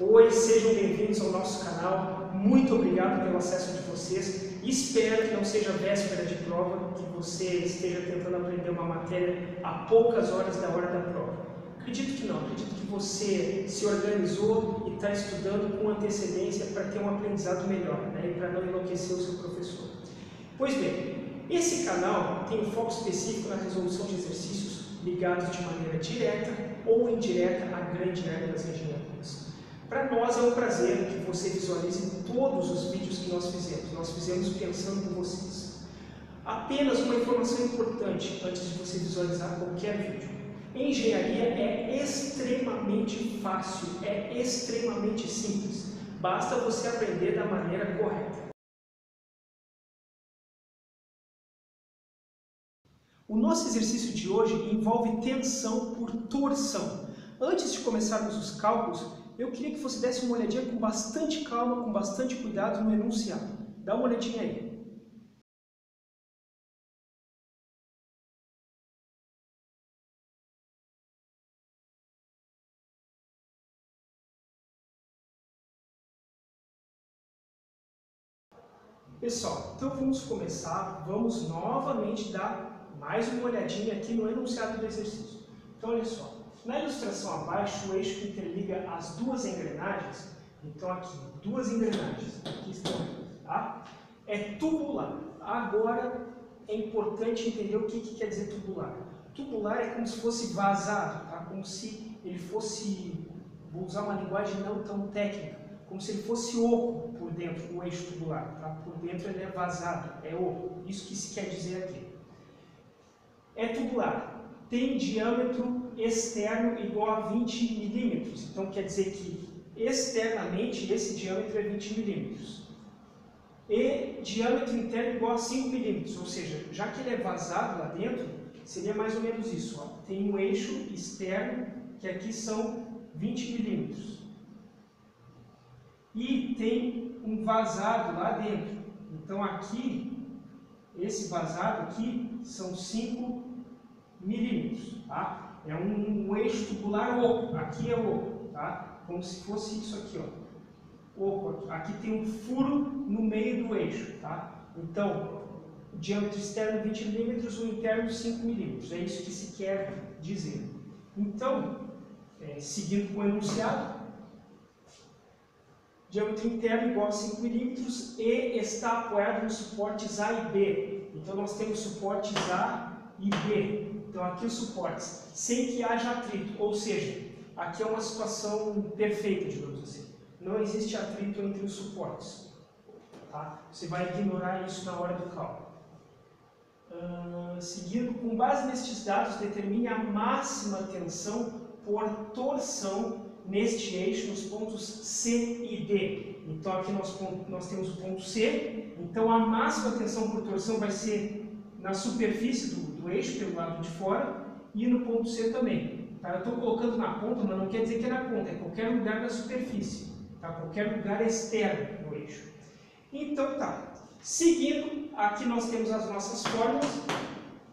Oi, sejam bem-vindos ao nosso canal. Muito obrigado pelo acesso de vocês. Espero que não seja véspera de prova, que você esteja tentando aprender uma matéria a poucas horas da hora da prova. Acredito que não, acredito que você se organizou e está estudando com antecedência para ter um aprendizado melhor, né? E para não enlouquecer o seu professor. Pois bem, esse canal tem um foco específico na resolução de exercícios ligados de maneira direta ou indireta à grande área das engenharias. Para nós é um prazer que você visualize todos os vídeos que nós fizemos. Nós fizemos pensando em vocês. Apenas uma informação importante antes de você visualizar qualquer vídeo. Engenharia é extremamente fácil, é extremamente simples. Basta você aprender da maneira correta. O nosso exercício de hoje envolve tensão por torção. Antes de começarmos os cálculos, eu queria que você desse uma olhadinha com bastante calma, com bastante cuidado no enunciado. Dá uma olhadinha aí. Pessoal, então vamos começar, vamos novamente dar mais uma olhadinha aqui no enunciado do exercício. Então olha só, na ilustração abaixo, o eixo que interliga as duas engrenagens, então aqui, duas engrenagens, aqui estão, tá? É tubular. Agora é importante entender o que quer dizer tubular. Tubular é como se fosse vazado, tá? Como se ele fosse, vou usar uma linguagem não tão técnica, como se ele fosse oco por dentro, o eixo tubular, tá? Por dentro ele é vazado, é oco, isso que se quer dizer aqui. É tubular. Tem diâmetro externo igual a 20 milímetros. Então quer dizer que externamente esse diâmetro é 20 milímetros. E diâmetro interno igual a 5 milímetros. Ou seja, já que ele é vazado lá dentro, seria mais ou menos isso. Ó. Tem um eixo externo, que aqui são 20 milímetros. E tem um vazado lá dentro. Então aqui, esse vazado aqui são 5 milímetros, tá? É um eixo tubular oco, aqui é oco, tá? Como se fosse isso aqui, ó. Oco, aqui tem um furo no meio do eixo, tá? Então, o diâmetro externo 20 milímetros, o interno 5 milímetros, é isso que se quer dizer. Então, seguindo com o enunciado, diâmetro interno igual a 5 milímetros e está apoiado nos suportes A e B. Então, nós temos suportes A e B. Então, aqui os suportes, sem que haja atrito, ou seja, aqui é uma situação perfeita, digamos assim. Não existe atrito entre os suportes. Tá? Você vai ignorar isso na hora do cálculo. Seguindo, com base nestes dados, determine a máxima tensão por torção neste eixo nos pontos C e D. Então, aqui nós temos o ponto C. Então, a máxima tensão por torção vai ser na superfície do eixo, pelo lado de fora, e no ponto C também. Tá? Eu estou colocando na ponta, mas não quer dizer que é na ponta, é qualquer lugar da superfície, tá? Qualquer lugar externo do eixo. Então tá. Seguindo, aqui nós temos as nossas fórmulas.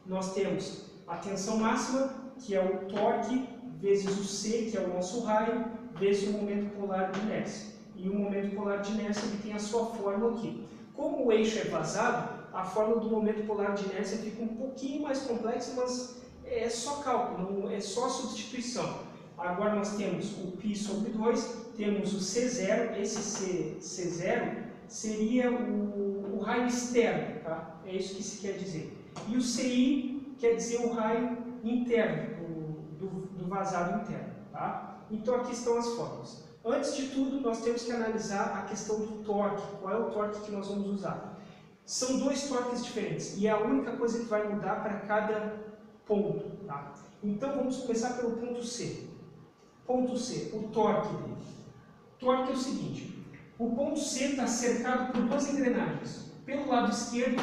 Nós temos a tensão máxima, que é o torque, vezes o C, que é o nosso raio, vezes o momento polar de inércia. E o momento polar de inércia ele tem a sua fórmula aqui. Como o eixo é vazado, a fórmula do momento polar de inércia fica um pouquinho mais complexa, mas é só cálculo, é só substituição. Agora nós temos o π sobre 2, temos o C0, esse C0 seria o raio externo, tá? É isso que se quer dizer. E o CI quer dizer o raio interno, do vazado interno, tá? Então aqui estão as fórmulas. Antes de tudo, nós temos que analisar a questão do torque. Qual é o torque que nós vamos usar? São dois torques diferentes e é a única coisa que vai mudar para cada ponto. Tá? Então vamos começar pelo ponto C. Ponto C, o torque dele. O torque é o seguinte, o ponto C está cercado por duas engrenagens. Pelo lado esquerdo,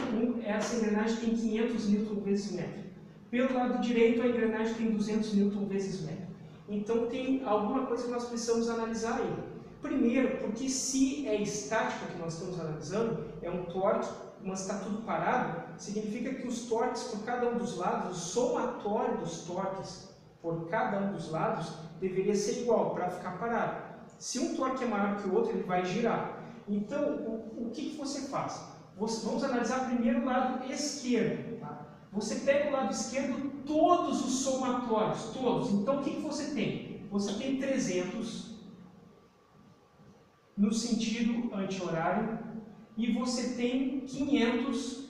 essa engrenagem tem 500 Newton vezes metro. Pelo lado direito, a engrenagem tem 200 Newton vezes metro. Então tem alguma coisa que nós precisamos analisar aí. Primeiro, porque se é estática que nós estamos analisando, é um torque, mas está tudo parado, significa que os torques por cada um dos lados, o somatório dos torques por cada um dos lados, deveria ser igual para ficar parado. Se um torque é maior que o outro, ele vai girar. Então, o que você faz? Vamos analisar primeiro o lado esquerdo. Tá? Você pega o lado esquerdo, todos os somatórios, todos. Então, o que você tem? Você tem 300 no sentido anti-horário e você tem 500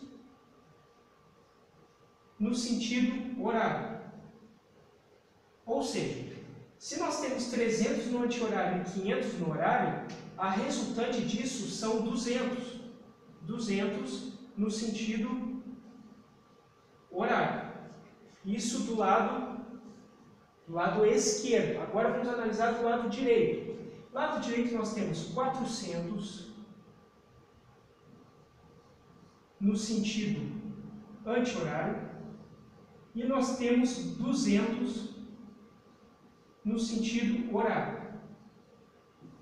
no sentido horário. Ou seja, se nós temos 300 no anti-horário e 500 no horário, a resultante disso são 200. 200 no sentido horário. Isso do lado esquerdo. Agora vamos analisar do lado direito. Do lado direito nós temos 400 no sentido anti-horário e nós temos 200 no sentido horário.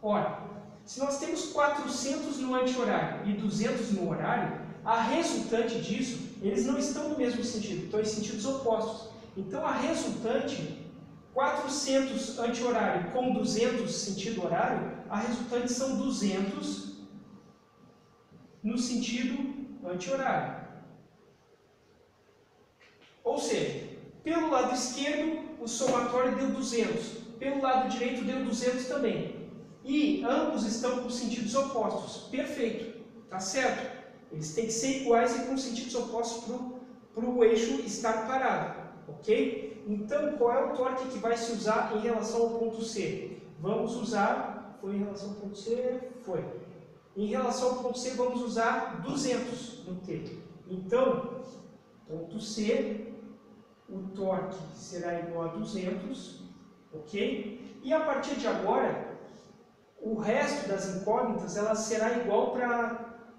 Ora, se nós temos 400 no anti-horário e 200 no horário, a resultante disso, eles não estão no mesmo sentido, estão em sentidos opostos. Então, a resultante, 400 anti-horário com 200 sentido horário, a resultante são 200 no sentido anti-horário. Ou seja, pelo lado esquerdo, o somatório deu 200. Pelo lado direito, deu 200 também. E ambos estão com sentidos opostos. Perfeito. Tá certo? Eles têm que ser iguais e com sentidos opostos para o eixo estar parado. Ok? Então, qual é o torque que vai se usar em relação ao ponto C? Vamos usar... Foi em relação ao ponto C? Foi. Em relação ao ponto C, vamos usar 200 no T. Então, ponto C, o torque será igual a 200, ok? E a partir de agora, o resto das incógnitas, ela será igual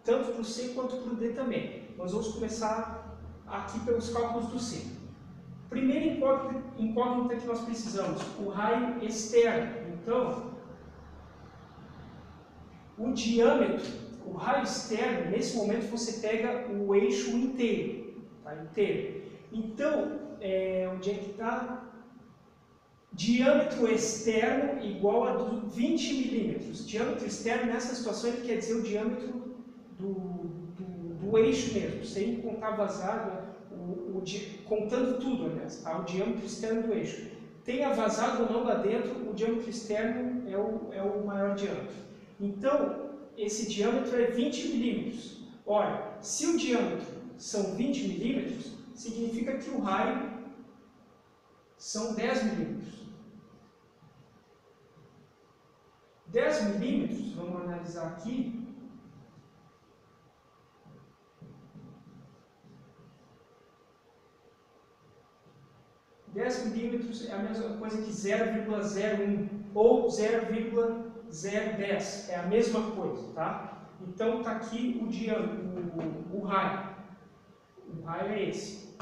tanto para o C quanto para o D também. Nós vamos começar aqui pelos cálculos do C. Primeira incógnita que nós precisamos, o raio externo. Então, o diâmetro, o raio externo, nesse momento você pega o eixo inteiro. Tá? Inteiro. Então, onde é que está? Diâmetro externo igual a 20 milímetros. Diâmetro externo, nessa situação, ele quer dizer o diâmetro do eixo mesmo, sem contar vazado, contando tudo, aliás, tá? O diâmetro externo do eixo. Tenha vazado ou não lá dentro, o diâmetro externo é o maior diâmetro. Então, esse diâmetro é 20 milímetros. Ora, se o diâmetro são 20 milímetros, significa que o raio são 10 milímetros. 10 milímetros, vamos analisar aqui. Milímetros é a mesma coisa que 0,01 ou 0,010, é a mesma coisa, tá? Então está aqui o diâmetro, o raio. O raio é esse.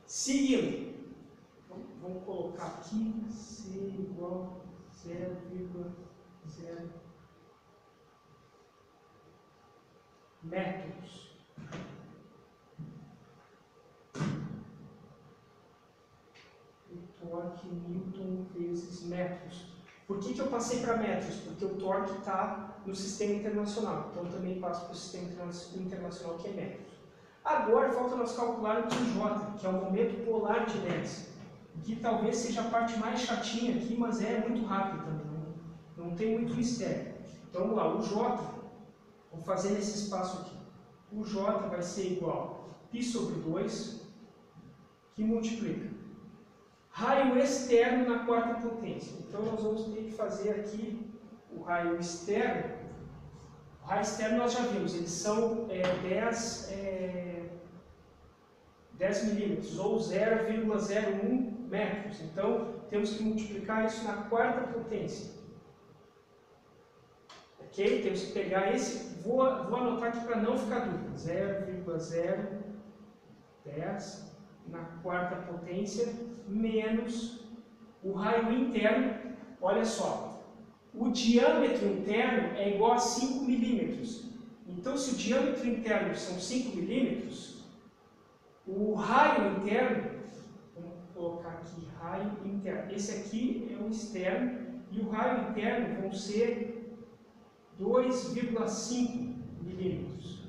Seguindo, vamos colocar aqui C igual a 0,0 metros. Torque Newton vezes metros. Por que eu passei para metros? Porque o torque está no sistema internacional. Então, eu também passo para o sistema internacional, que é metros. Agora, falta nós calcularmos o J, que é o momento polar de inércia. Que talvez seja a parte mais chatinha aqui, mas é muito rápido também. Não tem muito mistério. Então, vamos lá. O J, vou fazer nesse espaço aqui. O J vai ser igual a π sobre 2, que multiplica raio externo na quarta potência. Então, nós vamos ter que fazer aqui o raio externo. O raio externo nós já vimos, eles são 10 milímetros, ou 0,01 metros. Então, temos que multiplicar isso na quarta potência. Ok? Temos que pegar esse, vou anotar aqui para não ficar dúvida. 0,010 na quarta potência, menos o raio interno. Olha só, o diâmetro interno é igual a 5 milímetros. Então, se o diâmetro interno são 5 milímetros, o raio interno, vamos colocar aqui raio interno, esse aqui é o externo e o raio interno vão ser 2,5 milímetros.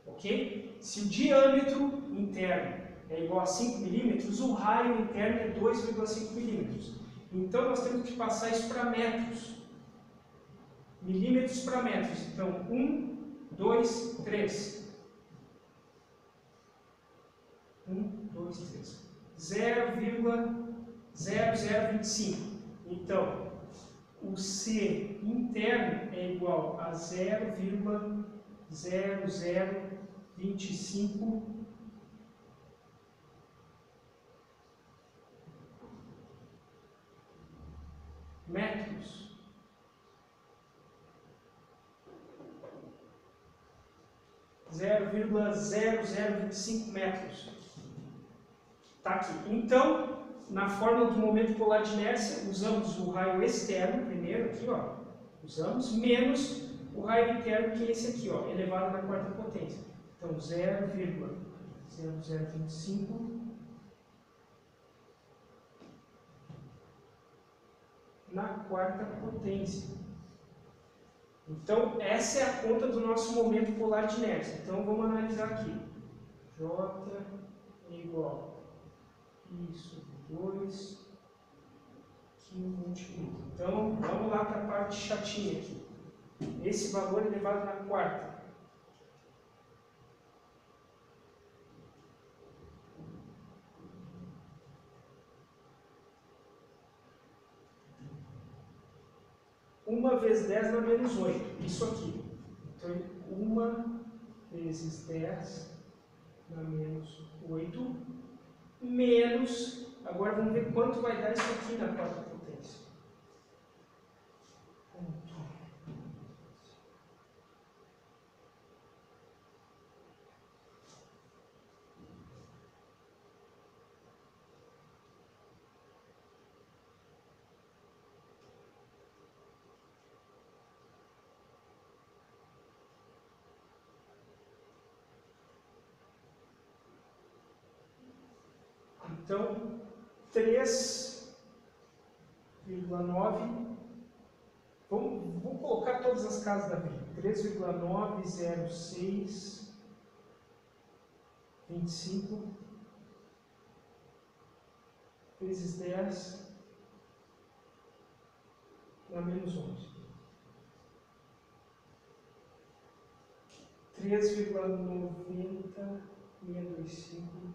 Ok? Se o diâmetro interno é igual a 5 milímetros, o raio interno é 2,5 milímetros. Então, nós temos que passar isso para metros. Milímetros para metros. Então, 1, 2, 3. 1, 2, 3. 0,0025. Então, o C interno é igual a 0,0025 metros. 0,0025 metros. Está aqui. Então, na fórmula do momento polar de inércia, usamos o raio externo primeiro, aqui, ó. Usamos, menos o raio interno, que é esse aqui, ó, elevado na quarta potência. Então, 0,0025 na quarta potência. Então, essa é a conta do nosso momento polar de inércia. Então, vamos analisar aqui. J é igual a I sobre 2, que multiplica. Então, vamos lá para a parte chatinha aqui. Esse valor é elevado na quarta. Uma vezes 10 dá menos 8. Isso aqui. Então, 1 vezes 10 dá menos 8. Menos, agora vamos ver quanto vai dar isso aqui na quarta potência. Então, 3,9. Vou colocar todas as casas da vida. 3,90625 vezes 10 dá menos 11. 3,90625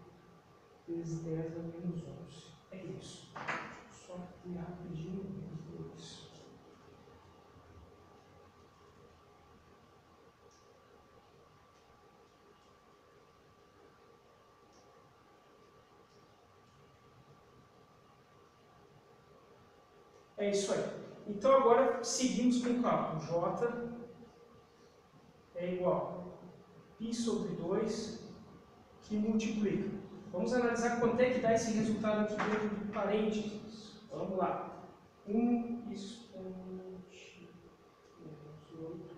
vezes 10 dá menos 11. É isso. Só aqui rapidinho. Isso. É isso aí. Então agora seguimos com o cálculo. J é igual a π sobre 2 que multiplica. Vamos analisar quanto é que dá esse resultado aqui dentro do parênteses. Vamos lá. 1 expoente menos 8.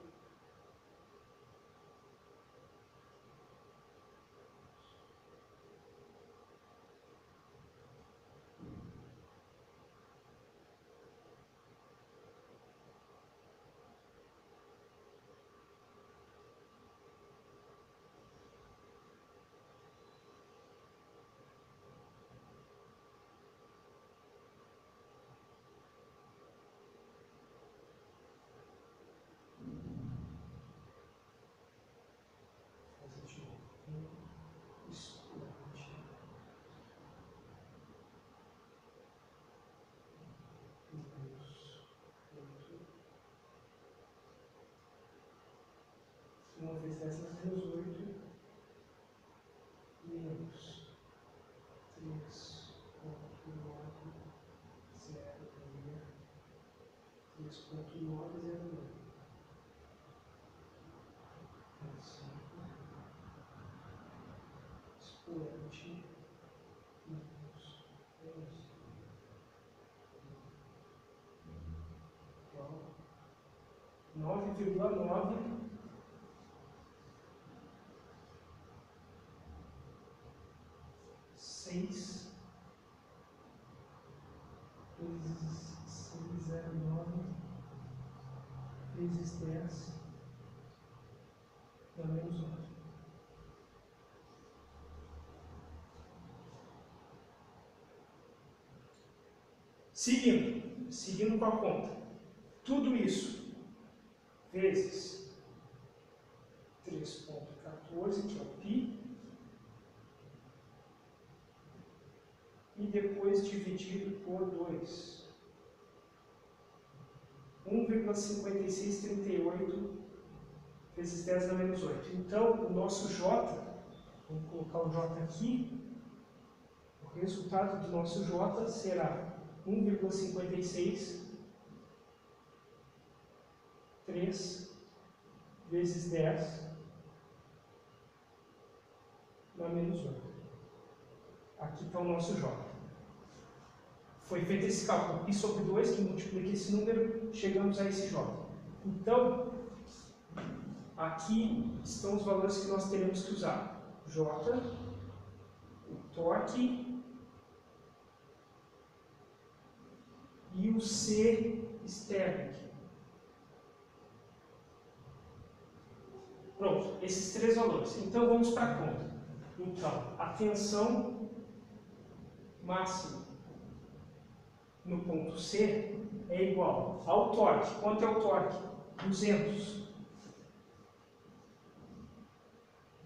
Uma vez 10 dá menos 8, menos 3,906. Expoente menos 11 igual 9,9 6 vezes 609 vezes 10 dá menos 9. Seguindo com a conta. Tudo isso vezes 3,14, que é o π, e depois dividido por 2. 1,5638 vezes 10 dá menos 8. Então, o nosso J, vamos colocar o J aqui, o resultado do nosso J será 1,56 3 vezes 10 dá menos 8. Aqui está o nosso J. Foi feito esse cálculo π sobre 2, que multiplica esse número, chegamos a esse J. Então, aqui estão os valores que nós teremos que usar. J, o torque e o C externo. Pronto, esses três valores. Então, vamos para a conta. Então, a tensão máxima no ponto C é igual ao torque. Quanto é o torque? 200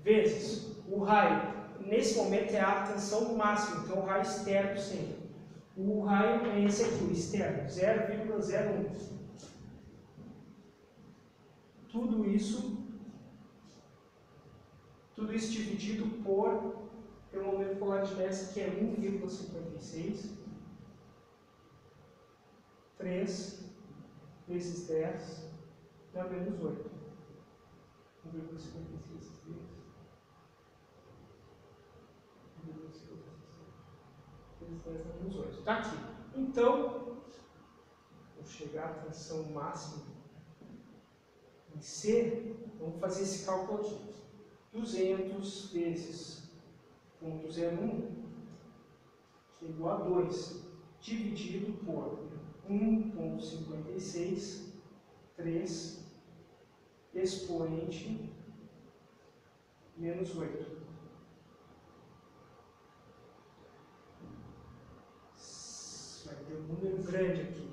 vezes o raio. Nesse momento é a tensão máxima, então o raio externo sempre. O raio é esse aqui, o externo, 0,01. Tudo isso dividido pelo momento polar de inércia, que é 1,56. 3 vezes 10 dá menos 8. 1,56 vezes 10 dá menos 8. Está aqui. Então, vou chegar à tensão máxima em C. Vamos fazer esse cálculo aqui. 200 vezes 0,01, que é igual a 2, dividido por 1,56, 3, expoente, menos 8. Vai ter um número grande aqui.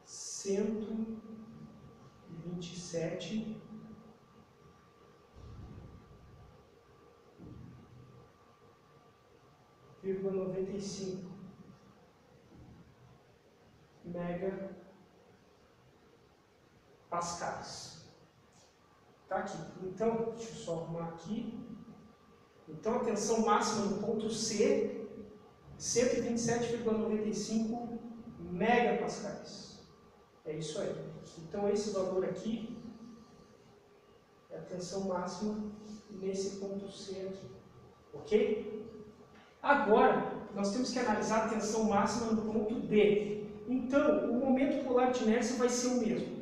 127,95 megapascais. Tá aqui. Então, deixa eu só arrumar aqui. Então, a tensão máxima no ponto C, 127,95 megapascais. É isso aí. Então, esse valor aqui é a tensão máxima nesse ponto C aqui. Ok? Agora, nós temos que analisar a tensão máxima no ponto D. Então, o momento polar de inércia vai ser o mesmo.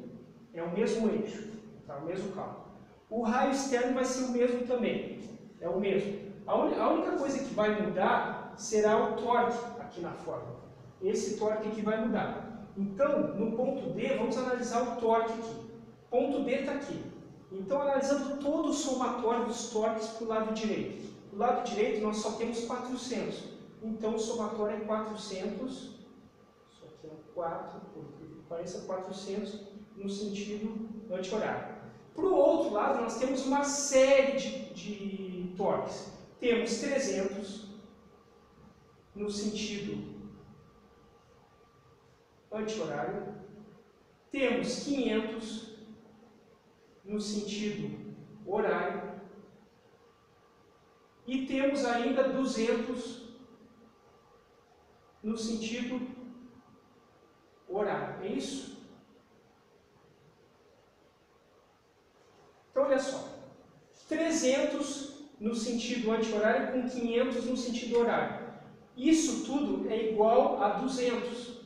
É o mesmo eixo, tá? O mesmo cálculo. O raio externo vai ser o mesmo também. É o mesmo. A única coisa que vai mudar será o torque aqui na fórmula. Esse torque aqui vai mudar. Então, no ponto D, vamos analisar o torque aqui. Ponto D está aqui. Então, analisando todo o somatório dos torques para o lado direito. Do lado direito, nós só temos 400. Então, o somatório é 400. Isso aqui é um 4, porque parece 400 no sentido anti-horário. Para o outro lado, nós temos uma série de torques. Temos 300 no sentido anti-horário. Temos 500 no sentido horário. E temos ainda 200 no sentido horário. É isso? Então, olha só. 300 no sentido anti-horário com 500 no sentido horário. Isso tudo é igual a 200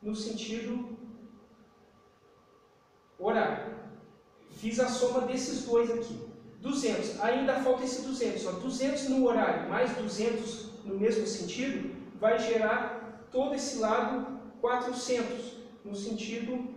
no sentido horário. Fiz a soma desses dois aqui. 200. Ainda falta esse 200. Ó. 200 no horário mais 200 no mesmo sentido vai gerar todo esse lado 400 no sentido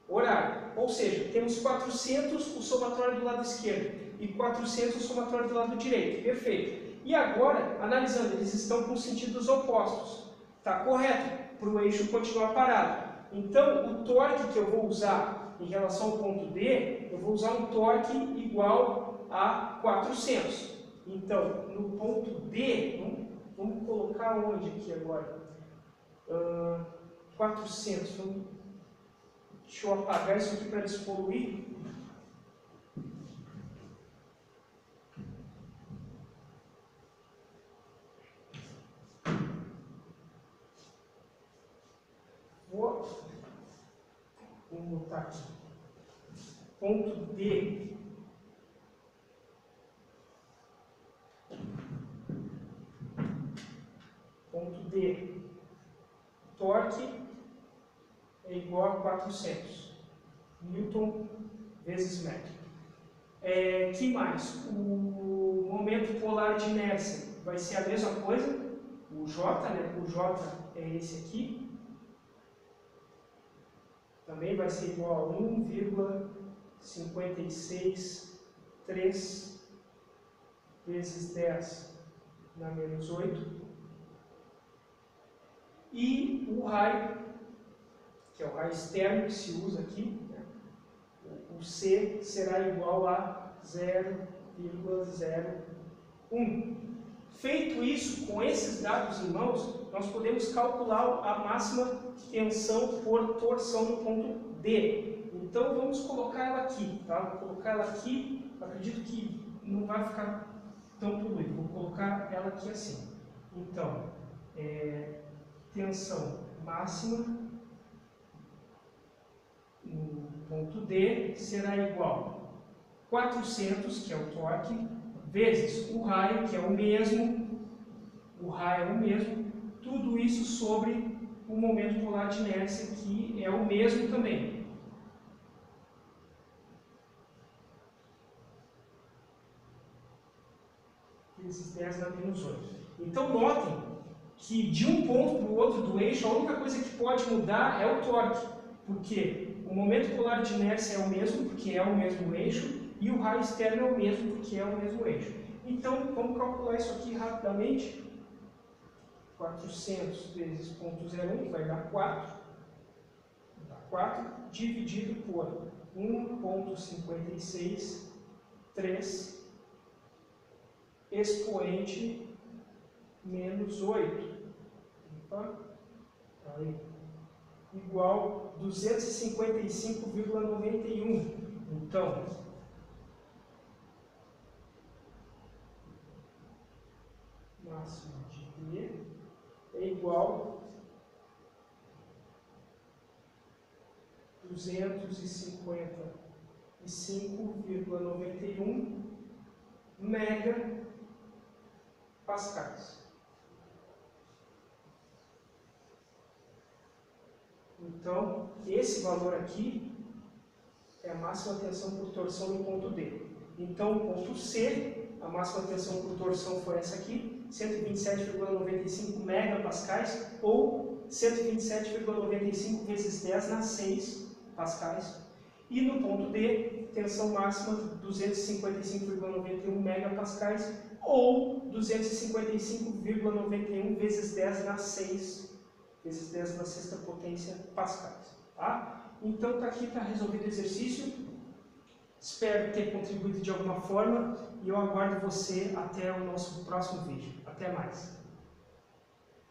horário. Ou seja, temos 400 o somatório do lado esquerdo e 400 o somatório do lado direito. Perfeito. E agora, analisando, eles estão com sentidos opostos. Está correto, para o eixo continuar parado. Então, o torque que eu vou usar em relação ao ponto D, eu vou usar um torque igual a 400. Então, no ponto D, vamos colocar onde aqui agora? 400. Deixa eu apagar isso aqui para despoluir. Vamos botar aqui. Ponto D. Ponto D. Torque é igual a 400 Newton vezes metro. Que mais? O momento polar de inércia vai ser a mesma coisa. O J, né? O J é esse aqui. Também vai ser igual a 1,563 vezes 10 na menos 8. E o raio, que é o raio externo que se usa aqui, né? O C será igual a 0,01. Feito isso, com esses dados em mãos, nós podemos calcular a máxima tensão por torção no ponto D. Então, vamos colocar ela aqui, tá? Vou colocar ela aqui, acredito que não vai ficar tão poluído. Vou colocar ela aqui assim. Então, tensão máxima no ponto D será igual a 400, que é o torque, vezes o raio, que é o mesmo, tudo isso sobre o momento polar de inércia, que é o mesmo também. Vezes 10 na menos 8. Então, notem que de um ponto para o outro do eixo, a única coisa que pode mudar é o torque, porque o momento polar de inércia é o mesmo, porque é o mesmo eixo, e o raio externo é o mesmo, porque é o mesmo eixo. Então, vamos calcular isso aqui rapidamente. 400 vezes 0,01, que vai dar 4. Dá 4, dividido por 1,563 expoente menos 8. Opa, aí. Igual a 255,91. Então, máximo de D é igual a 255,91 megapascais. Então, esse valor aqui é a máxima tensão por torção no ponto D. Então, o ponto C, a máxima tensão por torção foi essa aqui, 127,95 megapascais, ou 127,95 vezes 10 na 6 pascais. E no ponto D, tensão máxima 255,91 megapascais, ou 255,91 vezes 10 na 6, vezes 10 na sexta potência pascais. Tá? Então, aqui está resolvido o exercício. Espero ter contribuído de alguma forma e eu aguardo você até o nosso próximo vídeo. Até mais!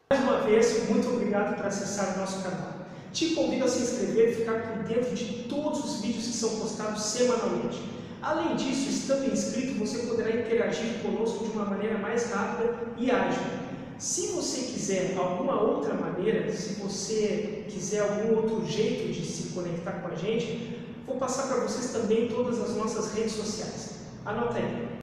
Mais uma vez, muito obrigado por acessar o nosso canal. Te convido a se inscrever e ficar por dentro de todos os vídeos que são postados semanalmente. Além disso, estando inscrito, você poderá interagir conosco de uma maneira mais rápida e ágil. Se você quiser alguma outra maneira, se você quiser algum outro jeito de se conectar com a gente, vou passar para vocês também todas as nossas redes sociais. Anota aí.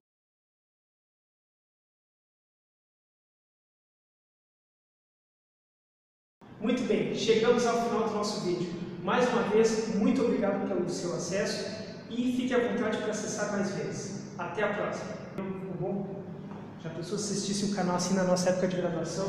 Muito bem, chegamos ao final do nosso vídeo. Mais uma vez, muito obrigado pelo seu acesso e fique à vontade para acessar mais vezes. Até a próxima. Já pensou se assistisse um canal assim na nossa época de graduação?